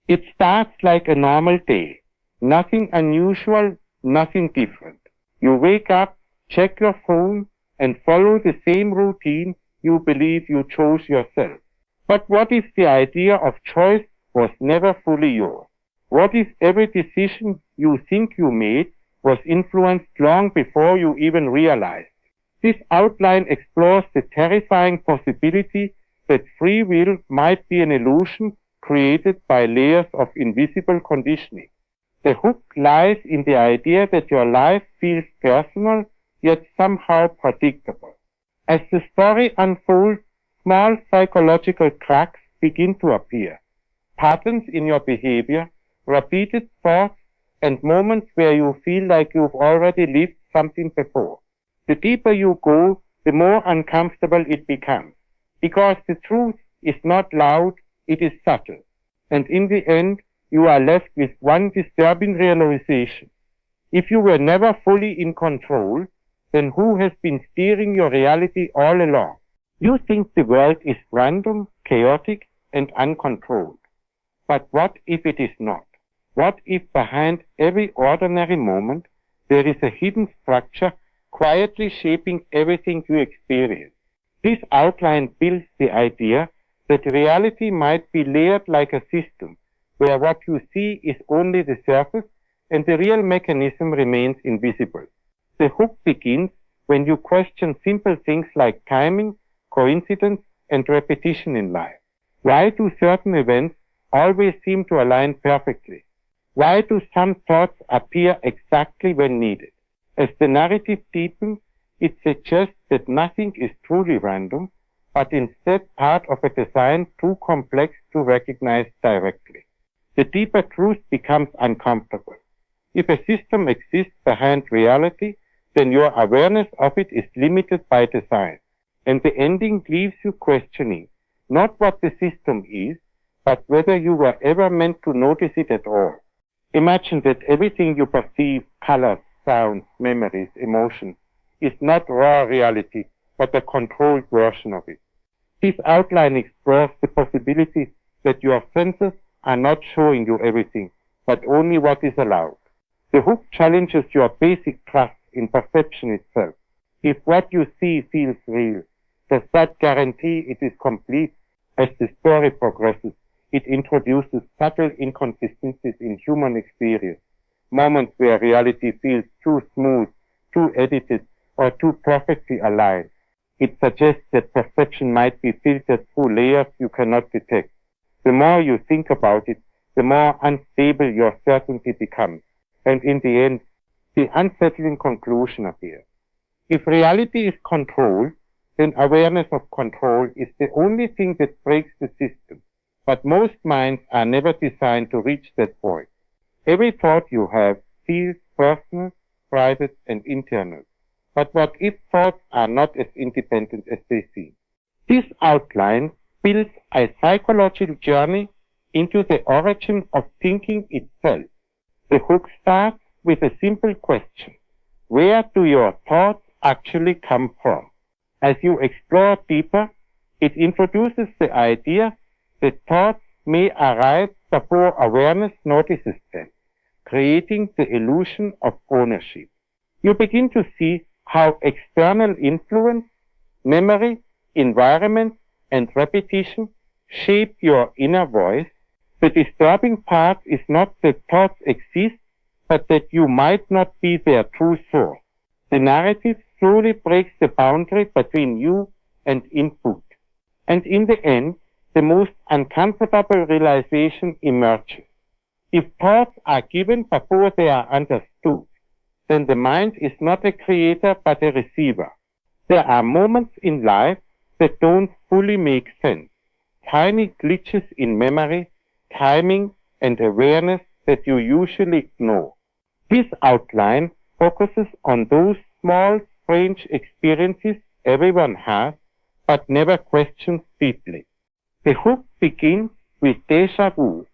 It starts like a normal day. Nothing unusual, nothing different. You wake up, check your phone, and follow the same routine you believe you chose yourself. But what if the idea of choice was never fully yours? What if every decision you think you made was influenced long before you even realized? This outline explores the terrifying possibility that free will might be an illusion created by layers of invisible conditioning. The hook lies in the idea that your life feels personal yet somehow predictable. As the story unfolds, small psychological cracks begin to appear. Patterns in your behavior, repeated thoughts, and moments where you feel like you've already lived something before. The deeper you go, the more uncomfortable it becomes. Because the truth is not loud, it is subtle. And in the end, you are left with one disturbing realization. If you were never fully in control, then who has been steering your reality all along? You think the world is random, chaotic, and uncontrolled. But what if it is not? What if behind every ordinary moment there is a hidden structure quietly shaping everything you experience? This outline builds the idea that reality might be layered like a system, where what you see is only the surface and the real mechanism remains invisible. The hook begins when you question simple things like timing, coincidence, and repetition in life. Why do certain events always seem to align perfectly? Why do some thoughts appear exactly when needed? As the narrative deepens, it suggests that nothing is truly random, but instead part of a design too complex to recognize directly. The deeper truth becomes uncomfortable. If a system exists behind reality, then your awareness of it is limited by design, and the ending leaves you questioning not what the system is, but whether you were ever meant to notice it at all. Imagine that everything you perceive, colors, sounds, memories, emotions, is not raw reality, but a controlled version of it. This outline explores the possibility that your senses are not showing you everything, but only what is allowed. The hook challenges your basic trust in perception itself. If what you see feels real, does that guarantee it is complete? As the story progresses, it introduces subtle inconsistencies in human experience, moments where reality feels too smooth, too edited, or too perfectly aligned. It suggests that perception might be filtered through layers you cannot detect. The more you think about it, the more unstable your certainty becomes, and in the end, the unsettling conclusion appears. If reality is controlled, then awareness of control is the only thing that breaks the system. But most minds are never designed to reach that point. Every thought you have feels personal, private, and internal. But what if thoughts are not as independent as they seem? This outline builds a psychological journey into the origin of thinking itself. The hook starts with a simple question. Where do your thoughts actually come from? As you explore deeper, it introduces the idea that thoughts may arise before awareness notices them, creating the illusion of ownership. You begin to see how external influence, memory, environment, and repetition shape your inner voice. The disturbing part is not that thoughts exist, but that you might not be their true source. The narrative slowly breaks the boundary between you and input. And in the end, the most uncomfortable realization emerges. If thoughts are given before they are understood, then the mind is not a creator but a receiver. There are moments in life that don't fully make sense. Tiny glitches in memory, timing, and awareness that you usually ignore. This outline focuses on those small, strange experiences everyone has, but never questions deeply. The hook begins with déjà vu,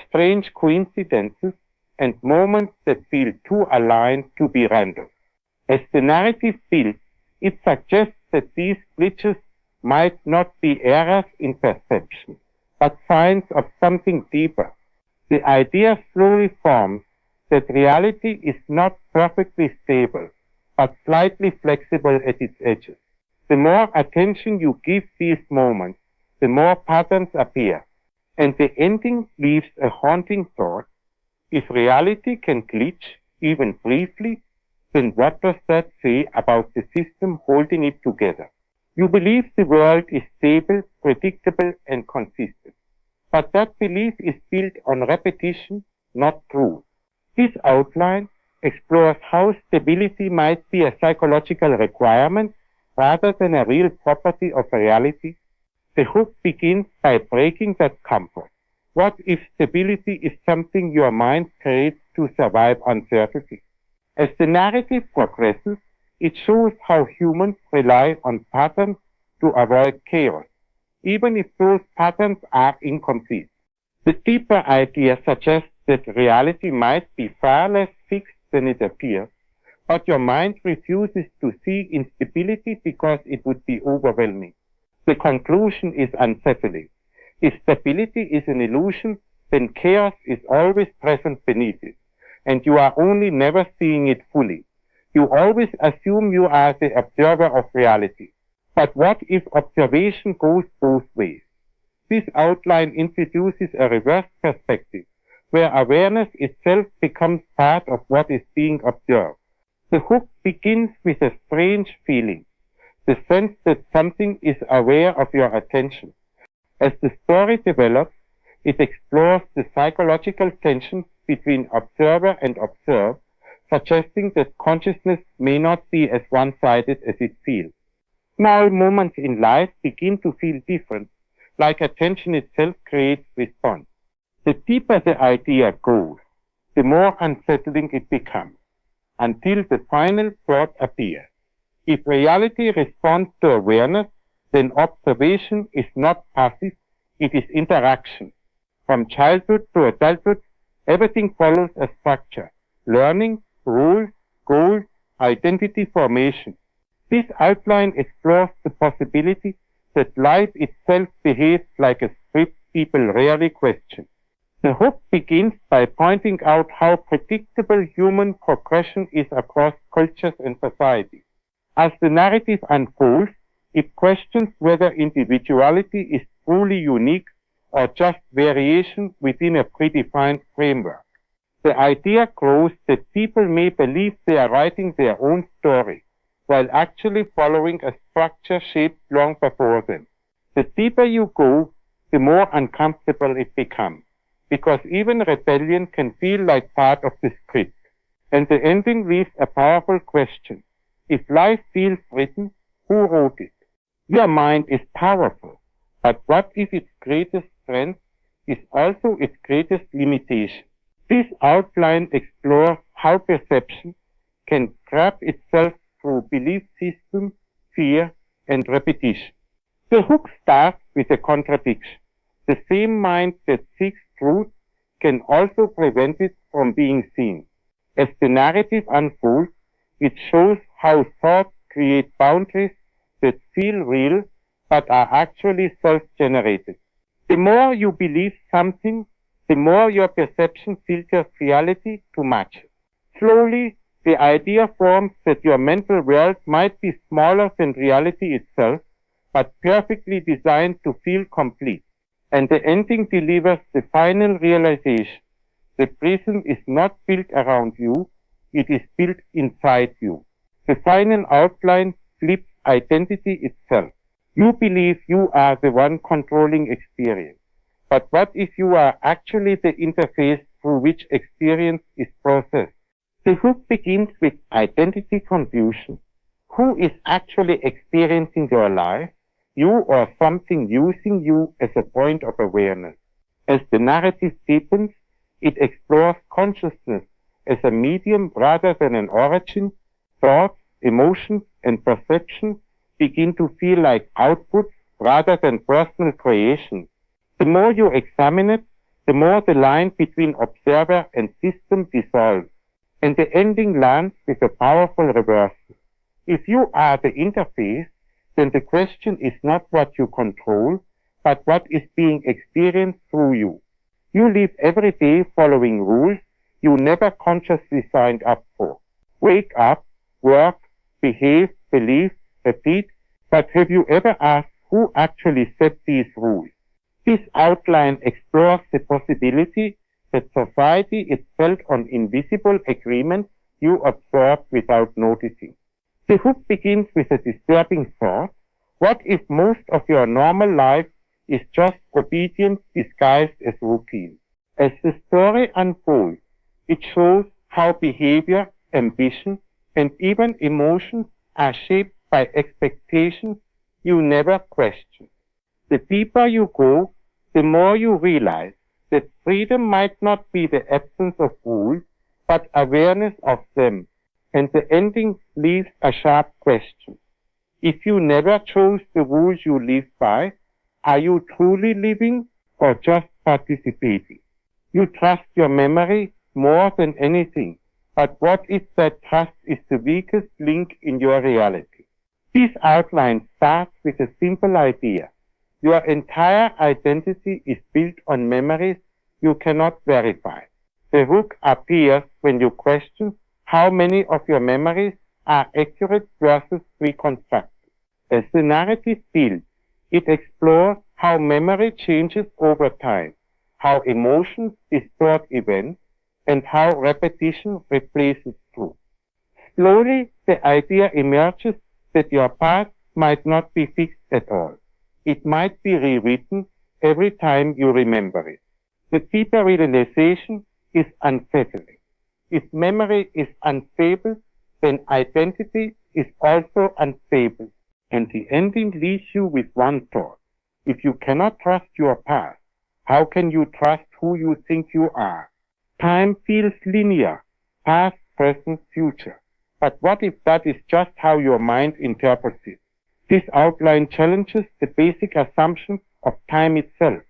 strange coincidences, and moments that feel too aligned to be random. As the narrative builds, it suggests that these glitches might not be errors in perception, but signs of something deeper. The idea slowly forms that reality is not perfectly stable, but slightly flexible at its edges. The more attention you give these moments, the more patterns appear. And the ending leaves a haunting thought. If reality can glitch, even briefly, then what does that say about the system holding it together? You believe the world is stable, predictable, and consistent. But that belief is built on repetition, not truth. This outline explores how stability might be a psychological requirement rather than a real property of reality. The hook begins by breaking that comfort. What if stability is something your mind creates to survive uncertainty? As the narrative progresses, it shows how humans rely on patterns to avoid chaos, even if those patterns are incomplete. The deeper idea suggests that reality might be far less fixed than it appears, but your mind refuses to see instability because it would be overwhelming. The conclusion is unsettling. If stability is an illusion, then chaos is always present beneath it, and you are only never seeing it fully. You always assume you are the observer of reality. But what if observation goes both ways? This outline introduces a reverse perspective, where awareness itself becomes part of what is being observed. The hook begins with a strange feeling, the sense that something is aware of your attention. As the story develops, it explores the psychological tension between observer and observed, suggesting that consciousness may not be as one-sided as it feels. Small moments in life begin to feel different, like attention itself creates response. The deeper the idea goes, the more unsettling it becomes, until the final thought appears. If reality responds to awareness, then observation is not passive, it is interaction. From childhood to adulthood, everything follows a structure: learning, rules, goals, identity formation. This outline explores the possibility that life itself behaves like a script people rarely question. The hook begins by pointing out how predictable human progression is across cultures and societies. As the narrative unfolds, it questions whether individuality is truly unique or just variation within a predefined framework. The idea grows that people may believe they are writing their own story, while actually following a structure shaped long before them. The deeper you go, the more uncomfortable it becomes, because even rebellion can feel like part of the script. And the ending leaves a powerful question. If life feels written, who wrote it? Your mind is powerful, but what if its greatest strength is also its greatest limitation? This outline explores how perception can trap itself through belief systems, fear, and repetition. The hook starts with a contradiction. The same mind that seeks truth can also prevent it from being seen. As the narrative unfolds, it shows how thoughts create boundaries that feel real but are actually self-generated. The more you believe something, the more your perception filters reality to match it. Slowly, the idea forms that your mental world might be smaller than reality itself, but perfectly designed to feel complete. And the ending delivers the final realization. The prison is not built around you, it is built inside you. The final outline flips identity itself. You believe you are the one controlling experience. But what if you are actually the interface through which experience is processed? The hook begins with identity confusion. Who is actually experiencing your life? You or something using you as a point of awareness? As the narrative deepens, it explores consciousness as a medium rather than an origin. Thoughts, emotions, and perception begin to feel like outputs rather than personal creations. The more you examine it, the more the line between observer and system dissolves, and the ending lands with a powerful reversal. If you are the interface, then the question is not what you control, but what is being experienced through you. You live every day following rules you never consciously signed up for. Wake up, work, behave, believe, repeat, but have you ever asked who actually set these rules? This outline explores the possibility that society is built on invisible agreements you observe without noticing. The book begins with a disturbing thought. What if most of your normal life is just obedience disguised as routine? As the story unfolds, it shows how behavior, ambition, and even emotions are shaped by expectations you never questioned. The deeper you go, the more you realize that freedom might not be the absence of rules, but awareness of them. And the ending leaves a sharp question. If you never chose the rules you live by, are you truly living or just participating? You trust your memory more than anything, but what if that trust is the weakest link in your reality? This outline starts with a simple idea. Your entire identity is built on memories you cannot verify. The hook appears when you question how many of your memories are accurate versus reconstructed. As the narrative builds, it explores how memory changes over time, how emotions distort events, and how repetition replaces truth. Slowly, the idea emerges that your past might not be fixed at all. It might be rewritten every time you remember it. The deeper realization is unsettling. If memory is unstable, then identity is also unstable. And the ending leaves you with one thought. If you cannot trust your past, how can you trust who you think you are? Time feels linear, past, present, future. But what if that is just how your mind interprets it? This outline challenges the basic assumption of time itself.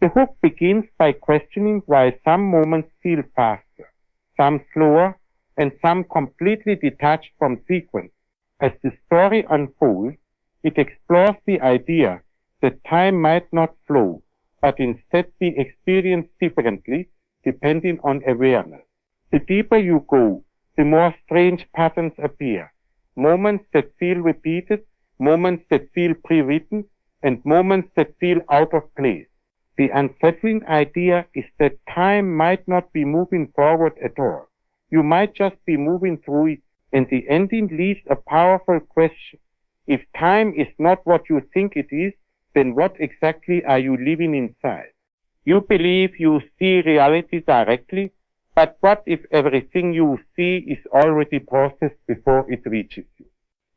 The book begins by questioning why some moments feel faster, some slower, and some completely detached from sequence. As the story unfolds, it explores the idea that time might not flow, but instead be experienced differently depending on awareness. The deeper you go, the more strange patterns appear. Moments that feel repeated, moments that feel pre-written, and moments that feel out of place. The unsettling idea is that time might not be moving forward at all. You might just be moving through it, and the ending leaves a powerful question. If time is not what you think it is, then what exactly are you living inside? You believe you see reality directly, but what if everything you see is already processed before it reaches you?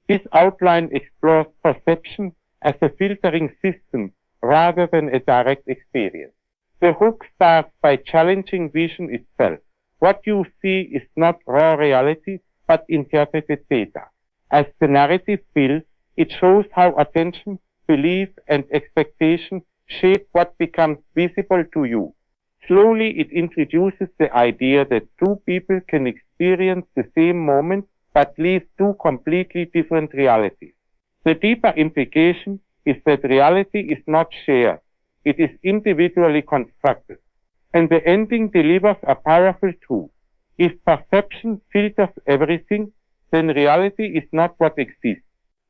This outline explores perception as a filtering system rather than a direct experience. The hook starts by challenging vision itself. What you see is not raw reality, but interpreted data. As the narrative builds, it shows how attention, belief, and expectation shape what becomes visible to you. Slowly, it introduces the idea that two people can experience the same moment but live two completely different realities. The deeper implication is that reality is not shared. It is individually constructed. And the ending delivers a powerful truth. If perception filters everything, then reality is not what exists,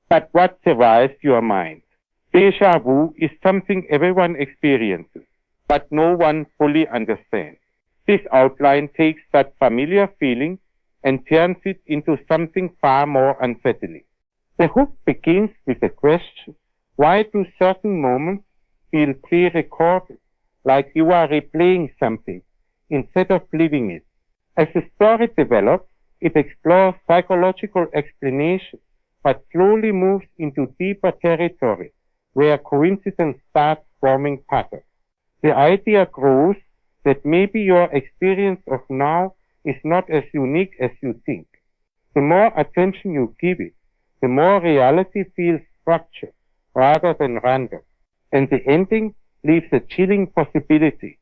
but what survives your mind. Deja vu is something everyone experiences, but no one fully understands. This outline takes that familiar feeling and turns it into something far more unsettling. The book begins with a question: why do certain moments feel pre-recorded, like you are replaying something, instead of living it? As the story develops, it explores psychological explanations, but slowly moves into deeper territory, where coincidence starts forming patterns. The idea grows that maybe your experience of now is not as unique as you think. The more attention you give it, the more reality feels structured rather than random. And the ending leaves a chilling possibility.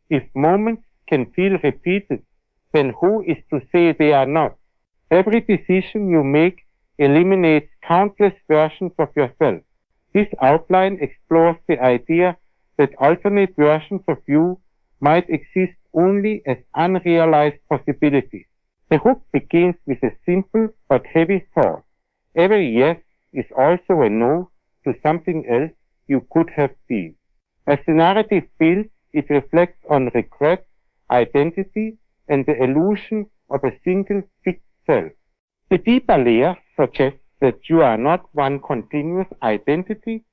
If moments can feel repeated, then who is to say they are not? Every decision you make eliminates countless versions of yourself. This outline explores the idea that alternate versions of you might exist only as unrealized possibilities. The hook begins with a simple but heavy thought. Every yes is also a no to something else you could have been. As the narrative builds, it reflects on regret, identity, and the illusion of a single fixed self. The deeper layer suggests that you are not one continuous identity,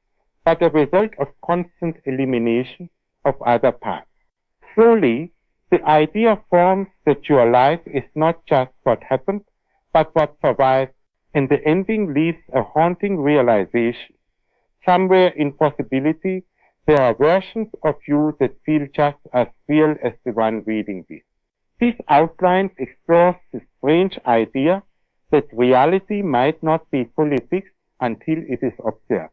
but a result of constant elimination of other parts. Slowly, the idea forms that your life is not just what happened, but what survived, and the ending leaves a haunting realization. Somewhere in possibility, there are versions of you that feel just as real as the one reading this. This outline explores the strange idea that reality might not be fully fixed until it is observed.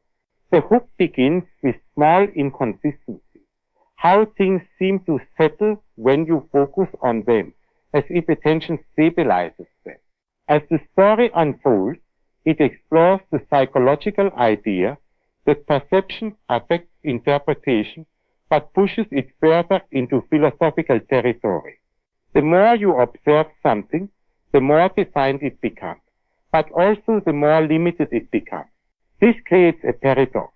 The hook begins with small inconsistencies, how things seem to settle when you focus on them, as if attention stabilizes them. As the story unfolds, it explores the psychological idea that perception affects interpretation, but pushes it further into philosophical territory. The more you observe something, the more defined it becomes, but also the more limited it becomes. This creates a paradox.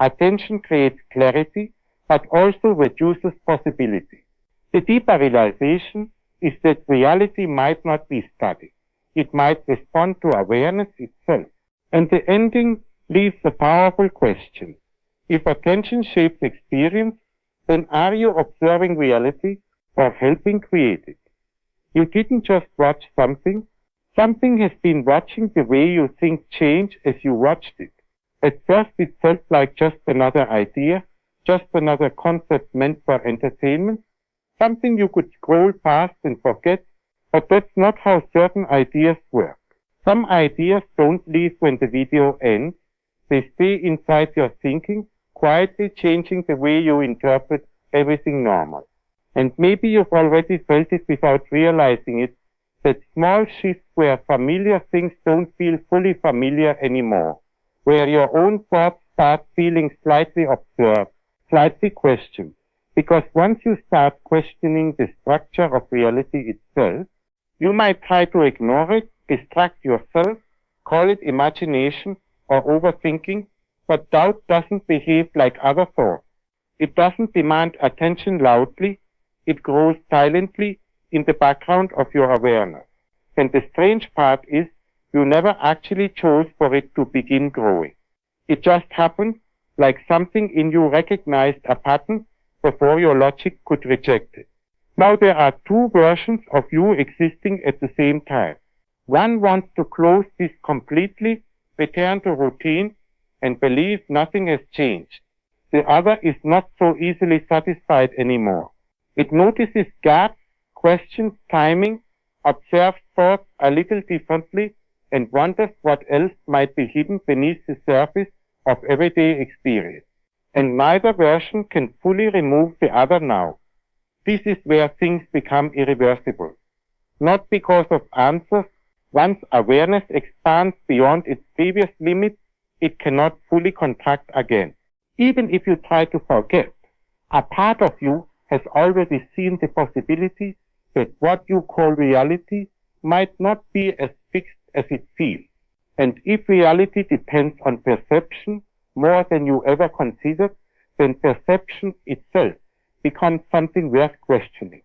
Attention creates clarity, but also reduces possibility. The deeper realization is that reality might not be static. It might respond to awareness itself. And the ending leaves a powerful question. If attention shapes experience, then are you observing reality or helping create it? You didn't just watch something. Something has been watching the way you think change as you watched it. At first it felt like just another idea, just another concept meant for entertainment, something you could scroll past and forget, but that's not how certain ideas work. Some ideas don't leave when the video ends. They stay inside your thinking, quietly changing the way you interpret everything normal. And maybe you've already felt it without realizing it, that small shifts where familiar things don't feel fully familiar anymore, where your own thoughts start feeling slightly observed, slightly questioned. Because once you start questioning the structure of reality itself, you might try to ignore it, distract yourself, call it imagination or overthinking, but doubt doesn't behave like other thoughts. It doesn't demand attention loudly, it grows silently in the background of your awareness. And the strange part is, you never actually chose for it to begin growing. It just happened, like something in you recognized a pattern before your logic could reject it. Now there are two versions of you existing at the same time. One wants to close this completely, return to routine, and believe nothing has changed. The other is not so easily satisfied anymore. It notices gaps, questions timing, observes thoughts a little differently, and wonders what else might be hidden beneath the surface of everyday experience. And neither version can fully remove the other now. This is where things become irreversible. Not because of answers. Once awareness expands beyond its previous limits, it cannot fully contract again. Even if you try to forget, a part of you has already seen the possibility that what you call reality might not be as fixed as it feels. And if reality depends on perception more than you ever considered, then perception itself becomes something worth questioning.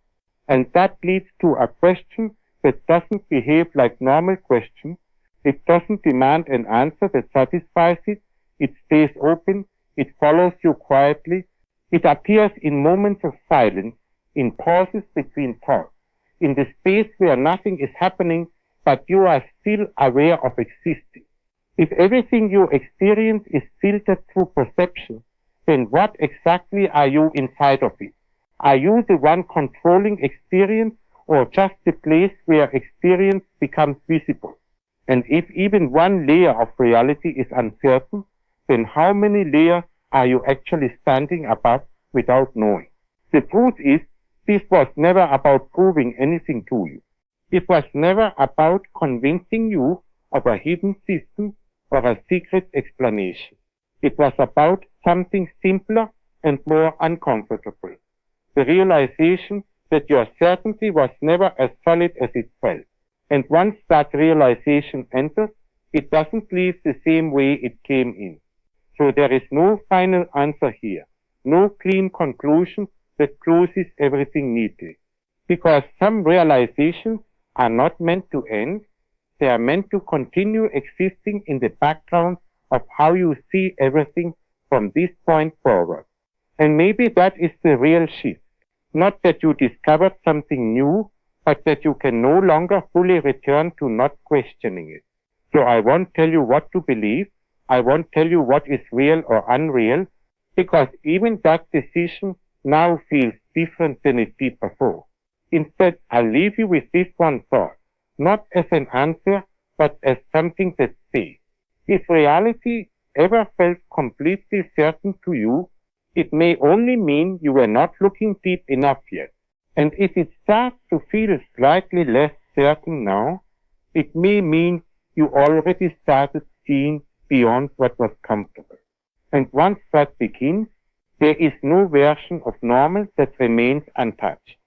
And that leads to a question that doesn't behave like normal questions. It doesn't demand an answer that satisfies it. It stays open. It follows you quietly. It appears in moments of silence, in pauses between thoughts, in the space where nothing is happening, but you are still aware of existing. If everything you experience is filtered through perception, then what exactly are you inside of it? Are you the one controlling experience, or just the place where experience becomes visible? And if even one layer of reality is uncertain, then how many layers are you actually standing above without knowing? The truth is, this was never about proving anything to you. It was never about convincing you of a hidden system or a secret explanation. It was about something simpler and more uncomfortable. the realization that your certainty was never as solid as it felt. And once that realization enters, it doesn't leave the same way it came in. So there is no final answer here, no clean conclusion that closes everything neatly. Because some realizations are not meant to end, they are meant to continue existing in the background of how you see everything from this point forward. And maybe that is the real shift. Not that you discovered something new, but that you can no longer fully return to not questioning it. So I won't tell you what to believe. I won't tell you what is real or unreal, because even that decision now feels different than it did before. Instead, I'll leave you with this one thought, not as an answer, but as something that says, if reality ever felt completely certain to you, it may only mean you were not looking deep enough yet. And if it starts to feel slightly less certain now, it may mean you already started seeing beyond what was comfortable. And once that begins, there is no version of normal that remains untouched.